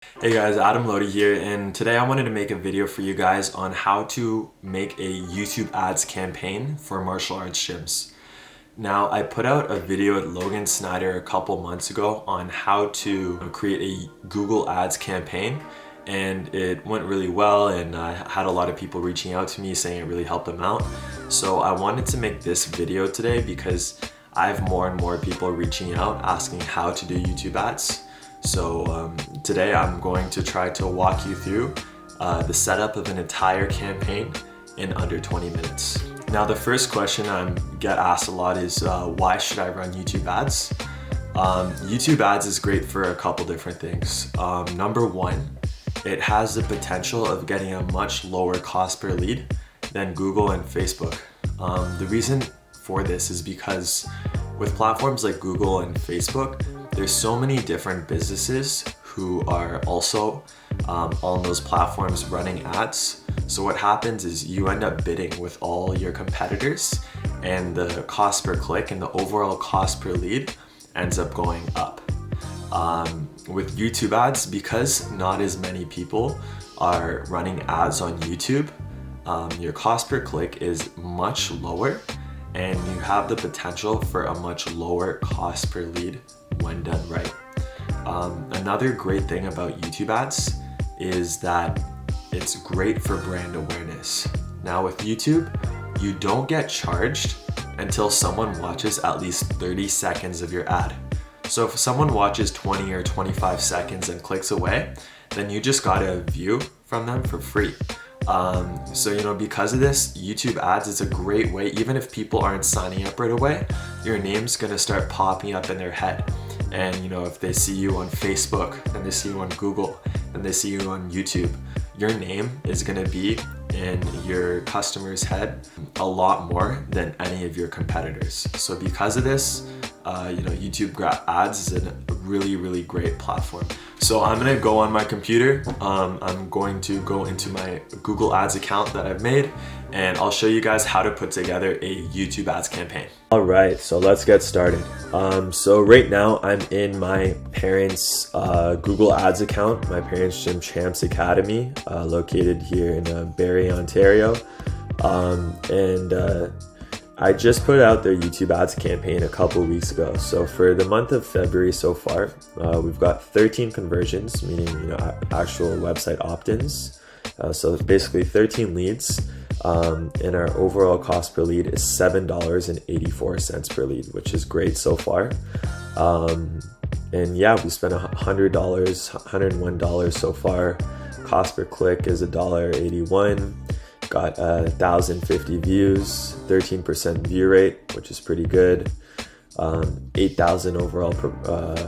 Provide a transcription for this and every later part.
Hey guys, Adam Lodi here, and today I wanted to make a video for you guys on how to make a YouTube ads campaign for martial arts gyms. Now, I put out a video with Logan Snyder a couple months ago on how to create a Google Ads campaign, and it went really well, and I had a lot of people reaching out to me saying it really helped them out. So I wanted to make this video today because I have more and more people reaching out asking how to do YouTube ads. So today I'm going to try to walk you through the setup of an entire campaign in under 20 minutes. Now, the first question I get asked a lot is why should I run YouTube ads? YouTube ads is great for a couple different things. Number one, it has the potential of getting a much lower cost per lead than Google and Facebook. The reason for this is because with platforms like Google and Facebook, there's so many different businesses who are also on those platforms running ads. So what happens is you end up bidding with all your competitors, and the cost per click and the overall cost per lead ends up going up. With YouTube ads, because not as many people are running ads on YouTube, your cost per click is much lower, and you have the potential for a much lower cost per lead when done right. Another great thing about YouTube ads is that it's great for brand awareness. Now with YouTube, you don't get charged until someone watches at least 30 seconds of your ad. So if someone watches 20 or 25 seconds and clicks away, then you just got a view from them for free. So because of this, YouTube ads is a great way. Even if people aren't signing up right away, your name's gonna start popping up in their head. And if they see you on Facebook, then they see you on Google, then they see you on YouTube, your name is gonna be in your customer's head a lot more than any of your competitors. So because of this, YouTube ads is a really great platform. So I'm gonna go on my computer. I'm going to go into my Google Ads account that I've made, and I'll show you guys how to put together a YouTube ads campaign. All right, so let's get started. So right now I'm in my parents' Google Ads account, my parents' Gym Champs Academy, located here in Barrie, Ontario. I just put out their YouTube ads campaign a couple weeks ago. So for the month of February so far, we've got 13 conversions, meaning actual website opt-ins. So basically 13 leads, and our overall cost per lead is $7.84 per lead, which is great so far. And yeah, we spent $100, $101 so far. Cost per click is $1.81. Got 1,050 views, 13% view rate, which is pretty good. 8,000 overall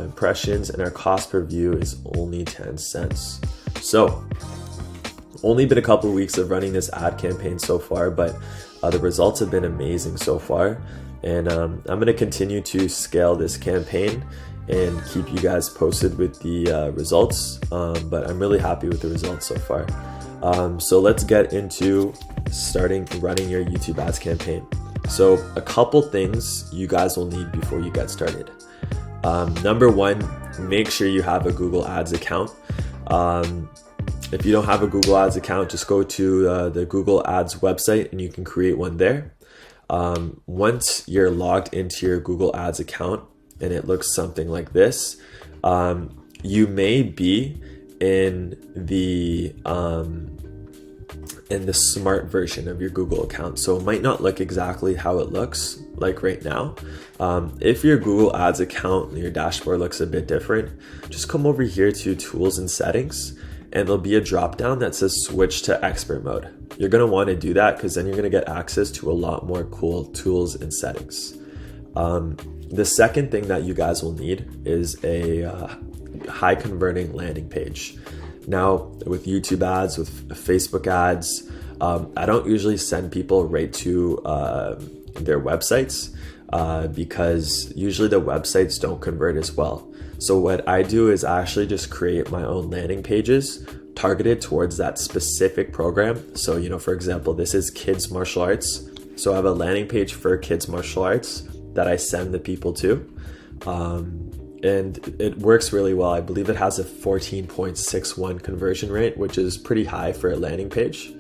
impressions, and our cost per view is only 10 cents. So only been a couple weeks of running this ad campaign so far, but the results have been amazing so far. And I'm going to continue to scale this campaign and keep you guys posted with the results. But I'm really happy with the results so far. So let's get into running your YouTube ads campaign. So a couple things you guys will need before you get started. Number one, make sure you have a Google Ads account. If you don't have a Google Ads account, just go to the Google Ads website and you can create one there. Once you're logged into your Google Ads account and it looks something like this, you may be in the smart version of your Google account. So it might not look exactly how it looks like right now. If your Google Ads account, your dashboard looks a bit different, just come over here to Tools and Settings, and there'll be a drop down that says Switch to Expert Mode. You're gonna wanna do that because then you're gonna get access to a lot more cool tools and settings. The second thing that you guys will need is a high converting landing page. Now with YouTube ads, with Facebook ads, I don't usually send people right to their websites because usually the websites don't convert as well. So what I do is I actually just create my own landing pages targeted towards that specific program. So, for example, this is kids martial arts. So I have a landing page for kids martial arts that I send the people to. and it works really well. I believe it has a 14.61 conversion rate, which is pretty high for a landing page.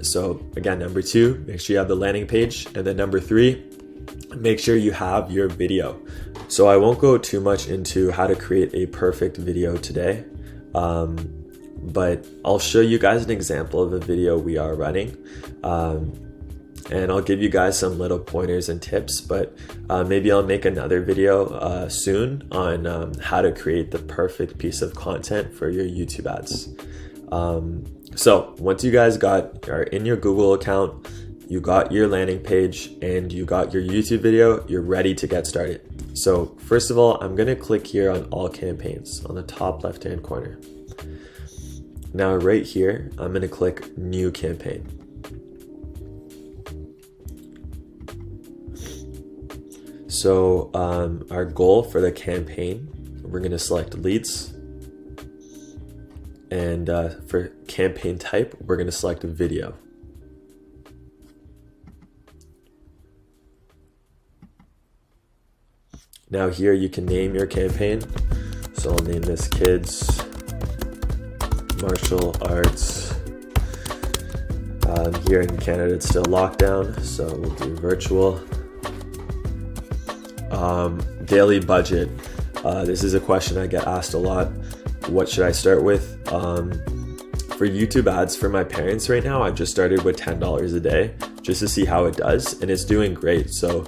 So again, number 2, make sure you have the landing page. And then number 3, make sure you have your video. So I won't go too much into how to create a perfect video today, but I'll show you guys an example of a video we are running. And I'll give you guys some little pointers and tips, but maybe I'll make another video soon on how to create the perfect piece of content for your YouTube ads. So once you guys are in your Google account, you got your landing page and you got your YouTube video, you're ready to get started. So first of all, I'm gonna click here on all campaigns on the top left-hand corner. Now right here, I'm gonna click new campaign. So our goal for the campaign, we're gonna select leads. And for campaign type, we're gonna select video. Now here you can name your campaign. So I'll name this Kids Martial Arts. Here in Canada, it's still lockdown, so we'll do virtual. Daily budget. This is a question I get asked a lot. What should I start with? For YouTube ads for my parents right now, I've just started with $10 a day just to see how it does, and it's doing great. So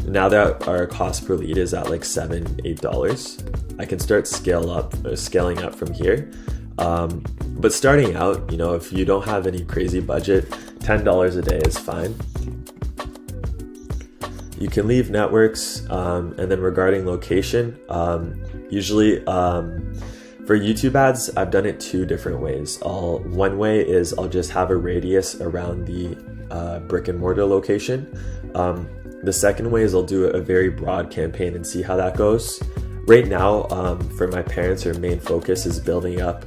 now that our cost per lead is at like $7, $8, I can start scaling up from here. But starting out, if you don't have any crazy budget, $10 a day is fine. You can leave networks, and then regarding location, usually for YouTube ads, I've done it 2 different ways. One way is I'll just have a radius around the brick and mortar location. The second way is I'll do a very broad campaign and see how that goes. Right now, for my parents, our main focus is building up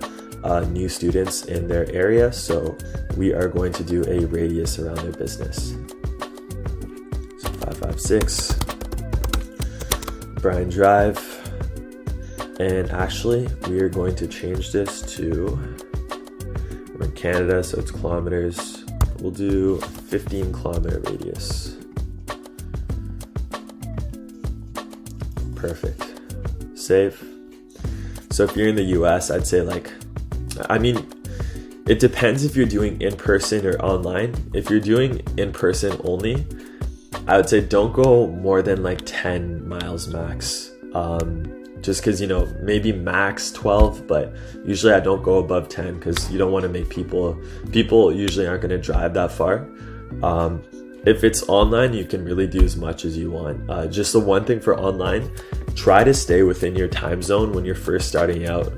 new students in their area, so we are going to do a radius around their business. 556 Bryan Drive, and actually we are going to change this to, we're in Canada, so it's kilometers. We'll do 15-kilometer radius. Perfect. Save. So if you're in the US, I'd say it depends if you're doing in person or online. If you're doing in person only, I would say don't go more than 10 miles max. Just because, maybe max 12, but usually I don't go above 10 because you don't want to make people usually aren't going to drive that far. If it's online, you can really do as much as you want. Just the one thing for online, try to stay within your time zone when you're first starting out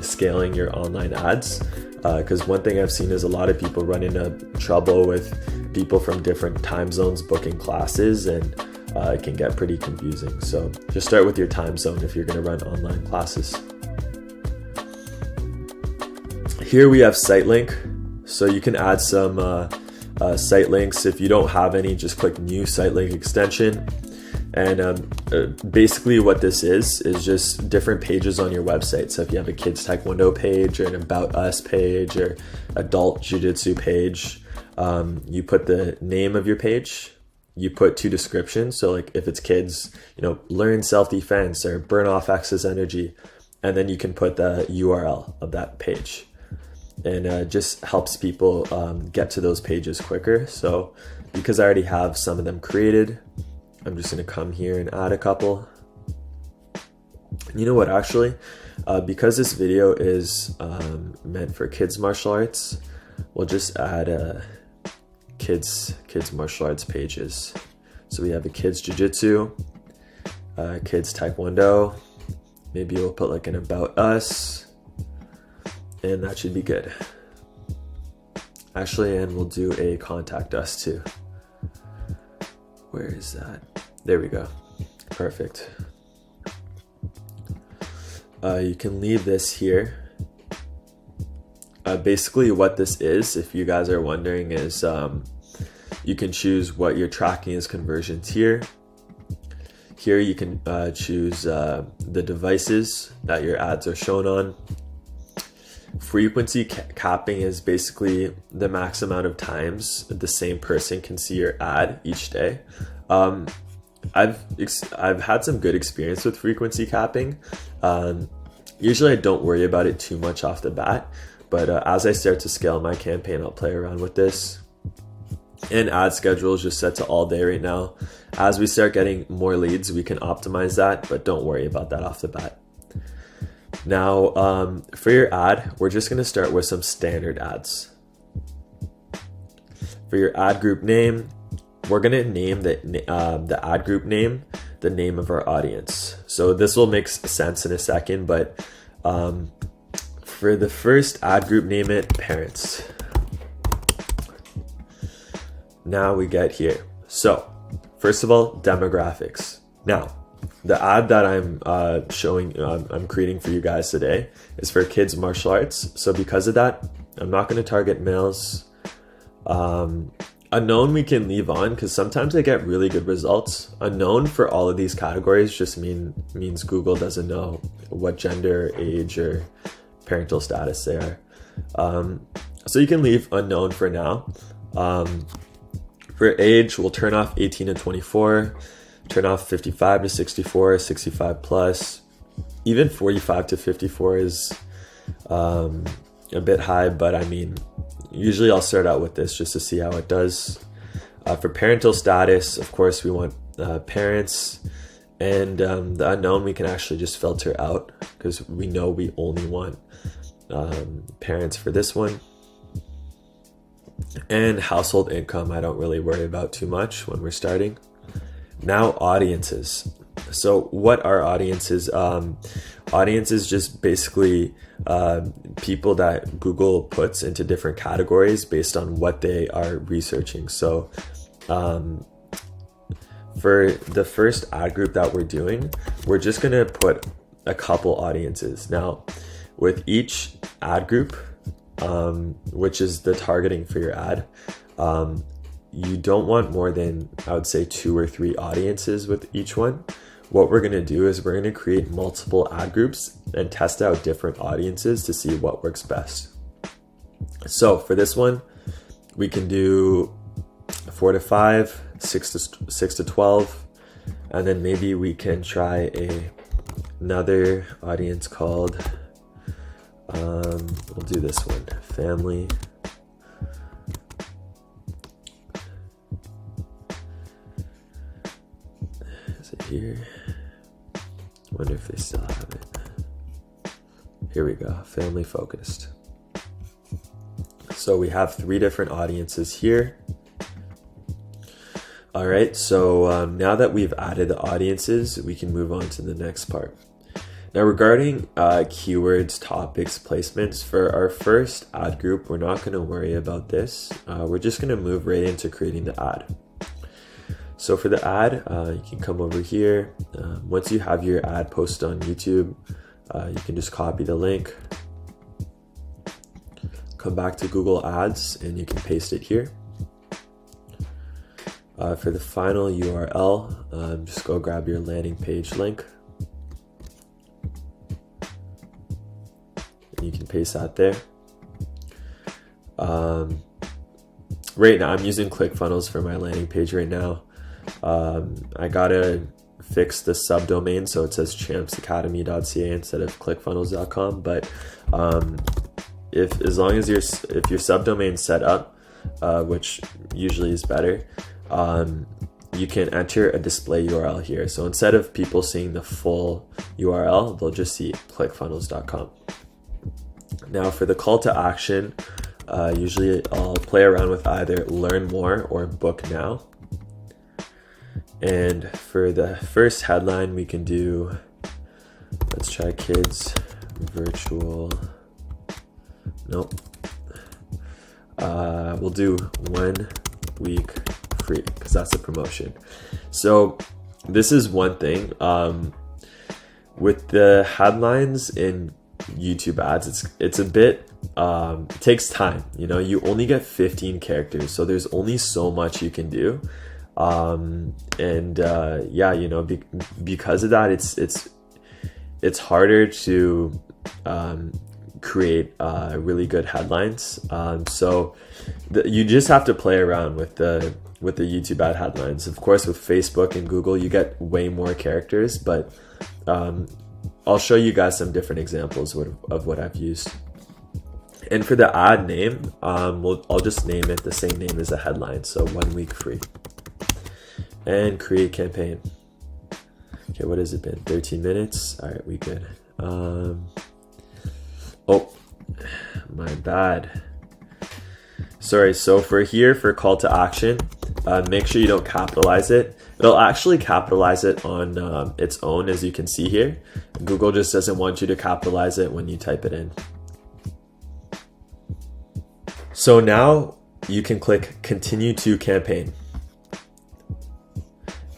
scaling your online ads. Because one thing I've seen is a lot of people run into trouble with people from different time zones booking classes, and it can get pretty confusing. So just start with your time zone if you're going to run online classes. Here we have site link. So you can add some site links. If you don't have any, just click new site link extension. And basically what this is just different pages on your website. So if you have a kids taekwondo page or an about us page or adult jiu-jitsu page, you put the name of your page, you put 2 descriptions. So if it's kids, learn self-defense or burn off excess energy, and then you can put the URL of that page. And just helps people get to those pages quicker. So because I already have some of them created, I'm just going to come here and add a couple. You know what, actually, because this video is meant for kids martial arts, we'll just add kids martial arts pages. So we have a kids jiu-jitsu, kids taekwondo, maybe we'll put an about us, and that should be good. Actually, and we'll do a contact us too. Where is that? There we go. Perfect. You can leave this here. Basically what this is, if you guys are wondering, is you can choose what you're tracking as conversions here. Here you can choose the devices that your ads are shown on. Frequency capping is basically the max amount of times the same person can see your ad each day. I've had some good experience with frequency capping. Usually I don't worry about it too much off the bat, but as I start to scale my campaign, I'll play around with this. And ad schedule is just set to all day right now. As we start getting more leads, we can optimize that, but don't worry about that off the bat. Now, for your ad, we're just going to start with some standard ads. For your ad group name, we're going to name the ad group name the name of our audience. So this will make sense in a second, but for the first ad group, name it parents. Now we get here. So first of all, demographics. Now, the ad that I'm creating for you guys today is for kids martial arts. So because of that, I'm not going to target males. Unknown we can leave on because sometimes I get really good results. Unknown for all of these categories just means Google doesn't know what gender, age, or parental status they are. So you can leave unknown for now. For age, we'll turn off 18 to 24. Turn off 55 to 64, 65 plus. Even 45 to 54 is a bit high, but I mean, usually I'll start out with this just to see how it does. For parental status, of course, we want parents. And the unknown we can actually just filter out because we know we only want parents for this one. And household income, I don't really worry about too much when we're starting. Now, audiences. So what are audiences? Audiences just basically people that Google puts into different categories based on what they are researching. So for the first ad group that we're doing, we're just going to put a couple audiences. Now, with each ad group, which is the targeting for your ad, you don't want more than, I would say, 2 or 3 audiences with each one. What we're going to do is we're going to create multiple ad groups and test out different audiences to see what works best. So for this one, we can do 4 to 5, 6 to 12, and then maybe we can try another audience called, we'll do this one, family. Here, wonder if they still have it. Here we go, family focused. So we have 3 different audiences here. All right, so now that we've added the audiences, we can move on to the next part. Now regarding keywords, topics, placements, for our first ad group, we're not going to worry about this. We're just going to move right into creating the ad. So for the ad, you can come over here. Once you have your ad posted on YouTube, you can just copy the link, come back to Google Ads, and you can paste it here. For the final URL, just go grab your landing page link. And you can paste that there. Right now, I'm using ClickFunnels for my landing page right now. I gotta fix the subdomain so it says champsacademy.ca instead of clickfunnels.com, but as long as your subdomain's set up, which usually is better, you can enter a display URL here. So instead of people seeing the full URL, they'll just see clickfunnels.com. Now for the call to action, usually I'll play around with either learn more or book now. And for the first headline, we can do, let's try kids virtual, nope. We'll do 1 week free because that's a promotion. So this is one thing. With the headlines in YouTube ads, it's a bit, it takes time. You know, you only get 15 characters, so there's only so much you can do. Yeah, you know, because of that, it's harder to create really good headlines. So you just have to play around with the YouTube ad headlines. Of course, with Facebook and Google, you get way more characters, but I'll show you guys some different examples of what I've used. And for the ad name, I'll just name it the same name as the headline. So 1 week free. And create campaign. Okay, what has it been? 13 minutes? All right, we good. Oh, my bad. Sorry, so for call to action, make sure you don't capitalize it. It'll actually capitalize it on its own, as you can see here. Google just doesn't want you to capitalize it when you type it in. So now you can click continue to campaign.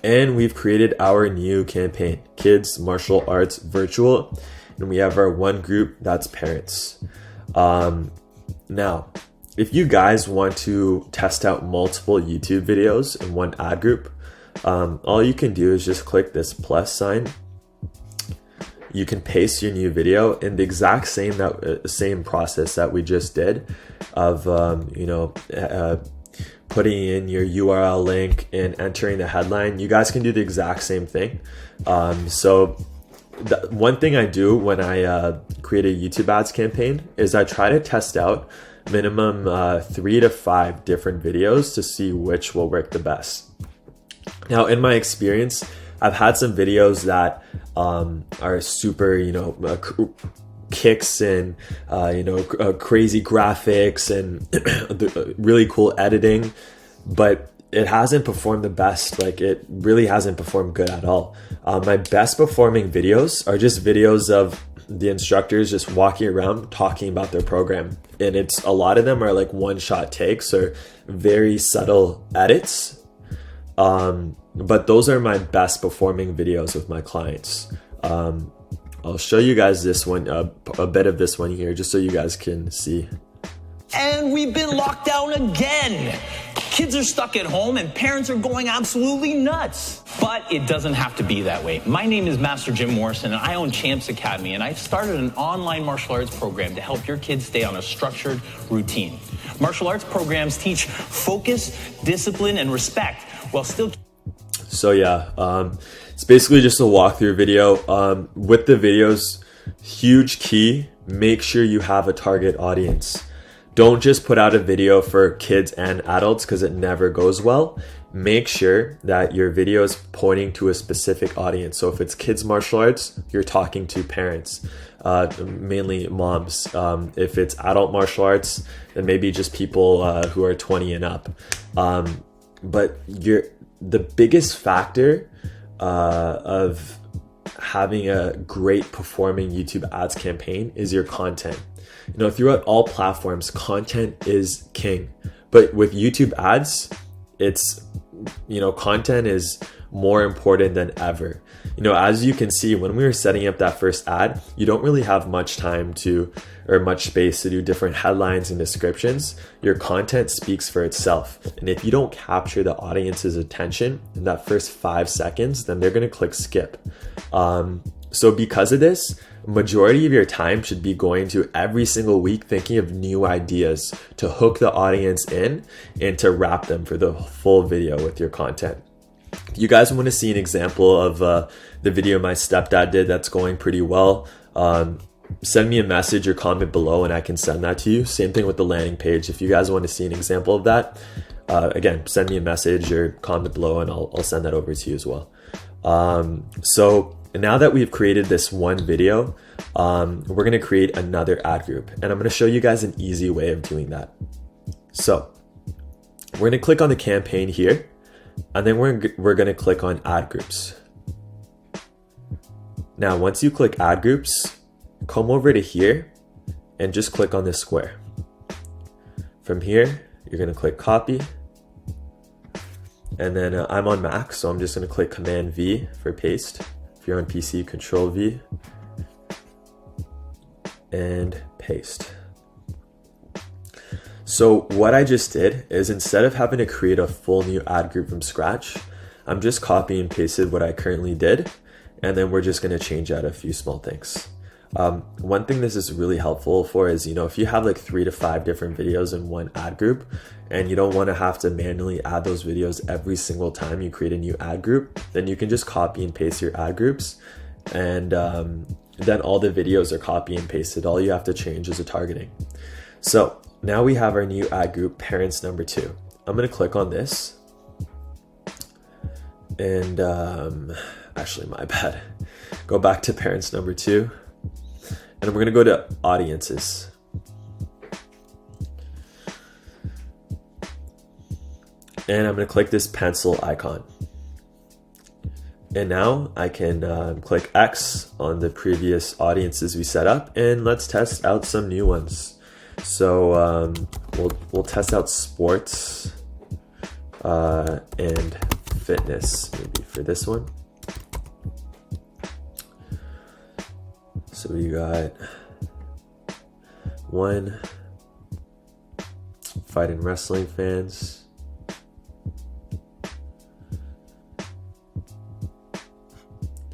And we've created our new campaign, Kids Martial Arts Virtual. And we have our one group, that's parents. Now, if you guys want to test out multiple YouTube videos in one ad group, all you can do is just click this plus sign. You can paste your new video in the exact same process that we just did of putting in your URL link and entering the headline. You guys can do the exact same thing. One thing I do when I create a YouTube ads campaign is I try to test out minimum 3 to 5 different videos to see which will work the best. Now, in my experience, I've had some videos that are super, kicks and crazy graphics and really cool editing, but it hasn't performed the best. Like, it really hasn't performed good at all. My best performing videos are just videos of the instructors just walking around talking about their program, and a lot of them are like one-shot takes or very subtle edits. But those are my best performing videos with my clients. I'll show you guys this one, a bit of this one here, just so you guys can see. And we've been locked down again. Kids are stuck at home and parents are going absolutely nuts. But it doesn't have to be that way. My name is Master Jim Morrison, and I own Champs Academy, and I've started an online martial arts program to help your kids stay on a structured routine. Martial arts programs teach focus, discipline, and respect while still... So yeah, it's basically just a walkthrough video. With the videos, huge key, make sure you have a target audience. Don't just put out a video for kids and adults because it never goes well. Make sure that your video is pointing to a specific audience. So if it's kids martial arts, you're talking to parents, mainly moms. If it's adult martial arts, then maybe just people who are 20 and up. But the biggest factor of having a great performing YouTube ads campaign is your content. Throughout all platforms, content is king. But with YouTube ads, content is more important than ever. As you can see, when we were setting up that first ad, you don't really have much time or much space to do different headlines and descriptions. Your content speaks for itself. And if you don't capture the audience's attention in that first 5 seconds, then they're going to click skip. So because of this, majority of your time should be going to every single week thinking of new ideas to hook the audience in and to wrap them for the full video with your content. If you guys want to see an example of the video my stepdad did that's going pretty well, send me a message or comment below and I can send that to you. Same thing with the landing page. If you guys want to see an example of that, again, send me a message or comment below and I'll send that over to you as well. So now that we've created this one video, we're going to create another ad group, and I'm going to show you guys an easy way of doing that. So we're going to click on the campaign here, and then we're going to click on ad groups. Now, once you click ad groups, come over to here and just click on this square. From here, you're going to click copy. And then I'm on Mac, so I'm just going to click Command V for paste. If you're on PC, Control V and paste. So what I just did is, instead of having to create a full new ad group from scratch, I'm just copy and pasted what I currently did, and then we're just going to change out a few small things. One thing this is really helpful for is, if you have like 3 to 5 different videos in one ad group and you don't want to have to manually add those videos every single time you create a new ad group, then you can just copy and paste your ad groups, and then all the videos are copy and pasted. All you have to change is the targeting. So now we have our new ad group, parents number 2. I'm going to click on this, and actually my bad. Go back to parents number 2. And we're going to go to audiences. And I'm going to click this pencil icon. And now I can click X on the previous audiences we set up, and let's test out some new ones. So we'll test out sports and fitness maybe for this one. So we got 1, fight and wrestling fans.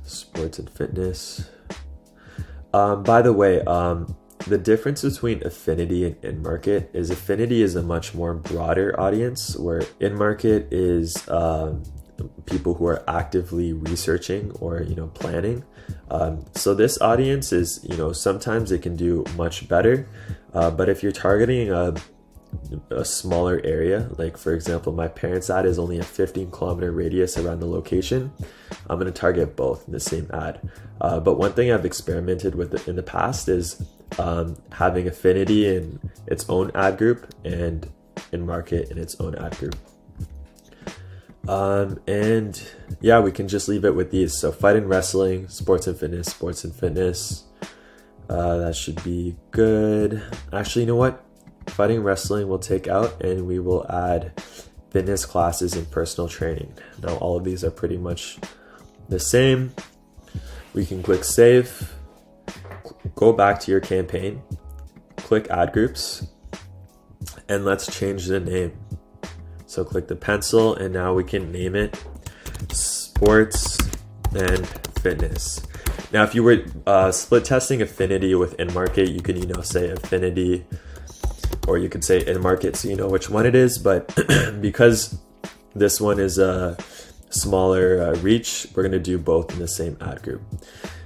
Sports and fitness. By the way, the difference between affinity and in-market is affinity is a much more broader audience, where in-market is people who are actively researching or planning. So this audience is, sometimes it can do much better, but if you're targeting a smaller area, like for example my parents' ad is only a 15-kilometer radius around the location, I'm going to target both in the same ad. But one thing I've experimented with in the past is having affinity in its own ad group and in market in its own ad group. And yeah, we can just leave it with these. So fight and wrestling, sports and fitness, sports and fitness. That should be good. Actually, you know what? Fighting and wrestling we'll take out, and we will add fitness classes and personal training. Now all of these are pretty much the same. We can click save, go back to your campaign, click add groups, and let's change the name. So click the pencil, and now we can name it sports and fitness. Now, if you were split testing affinity with in-market, you can, say affinity, or you could say in-market so you know which one it is. But because this one is a smaller reach, we're going to do both in the same ad group.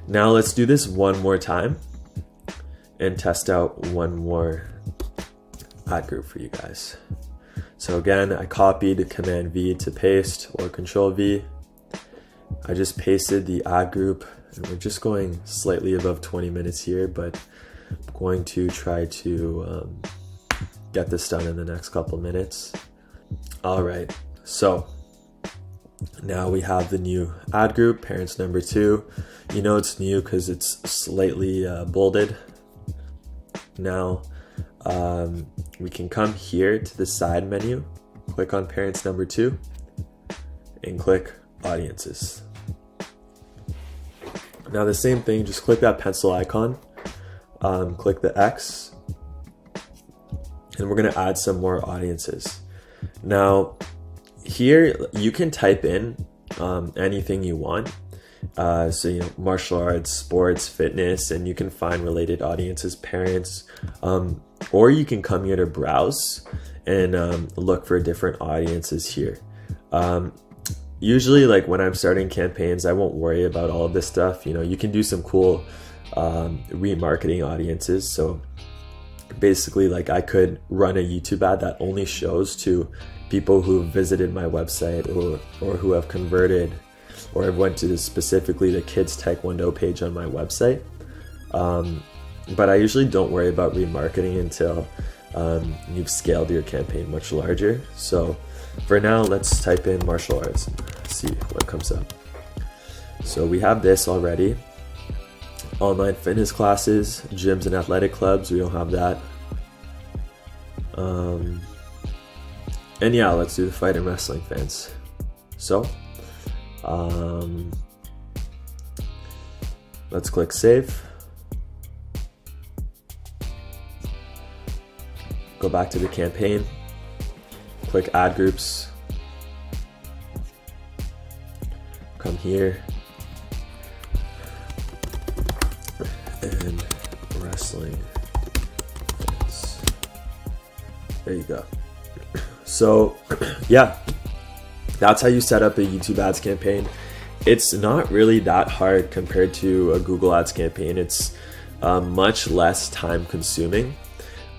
Now let's do this one more time and test out one more ad group for you guys. So again, I copied Command V to paste, or Control V. I just pasted the ad group, and we're just going slightly above 20 minutes here, but I'm going to try to get this done in the next couple minutes. All right, so now we have the new ad group, parents number 2. It's new because it's slightly bolded. Now, we can come here to the side menu, click on parents number 2, and click audiences. Now the same thing, just click that pencil icon, click the X, and we're going to add some more audiences. Now here you can type in anything you want. So martial arts, sports, fitness, and you can find related audiences, parents, or you can come here to browse and look for different audiences here. Usually, like when I'm starting campaigns, I won't worry about all of this stuff. You can do some cool remarketing audiences. So basically, like I could run a YouTube ad that only shows to people who visited my website or who have converted or have went to specifically the kids taekwondo page on my website. But I usually don't worry about remarketing until you've scaled your campaign much larger. So for now, let's type in martial arts and see what comes up. So we have this already. Online fitness classes, gyms and athletic clubs, we don't have that. And yeah, let's do the fight and wrestling fans. So let's click save. go back to the campaign, click add groups, come here, and wrestling fans. There you go. So yeah, that's how you set up a YouTube ads campaign. It's not really that hard compared to a Google ads campaign. It's much less time consuming.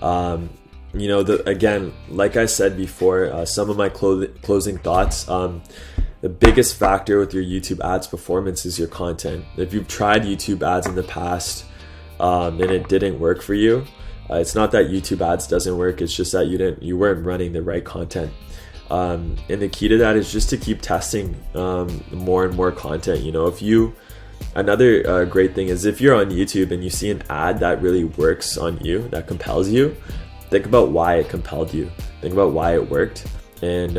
You know, again, like I said before, some of my closing thoughts, the biggest factor with your YouTube ads performance is your content. If you've tried YouTube ads in the past and it didn't work for you, it's not that YouTube ads doesn't work, it's just that you weren't running the right content. And the key to that is just to keep testing more and more content. You know, another great thing is if you're on YouTube and you see an ad that really works on you, that compels you, think about why it compelled you. Think about why it worked. And,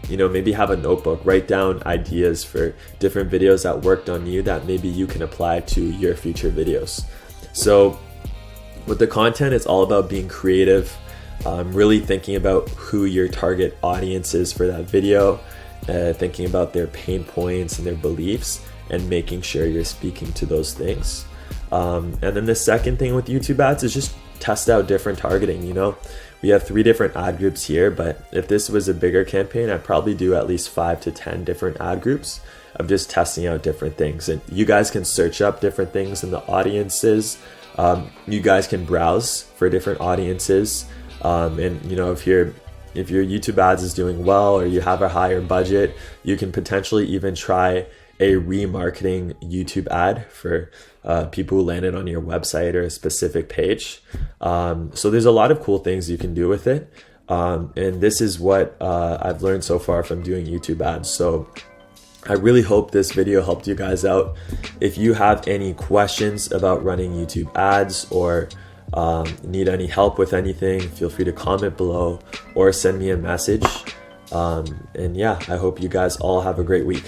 you know, maybe have a notebook, write down ideas for different videos that worked on you that maybe you can apply to your future videos. So with the content, it's all about being creative, really thinking about who your target audience is for that video, thinking about their pain points and their beliefs, and making sure you're speaking to those things. And then the second thing with YouTube ads is just test out different targeting. You know, we have 3 different ad groups here, but if this was a bigger campaign, I'd probably do at least 5 to 10 different ad groups of just testing out different things. And you guys can search up different things in the audiences. You guys can browse for different audiences. And you know, if your YouTube ads is doing well or you have a higher budget, you can potentially even try a remarketing YouTube ad for people who landed on your website or a specific page. So there's a lot of cool things you can do with it. And this is what I've learned so far from doing YouTube ads. So I really hope this video helped you guys out. If you have any questions about running YouTube ads or need any help with anything, feel free to comment below or send me a message. And yeah, I hope you guys all have a great week.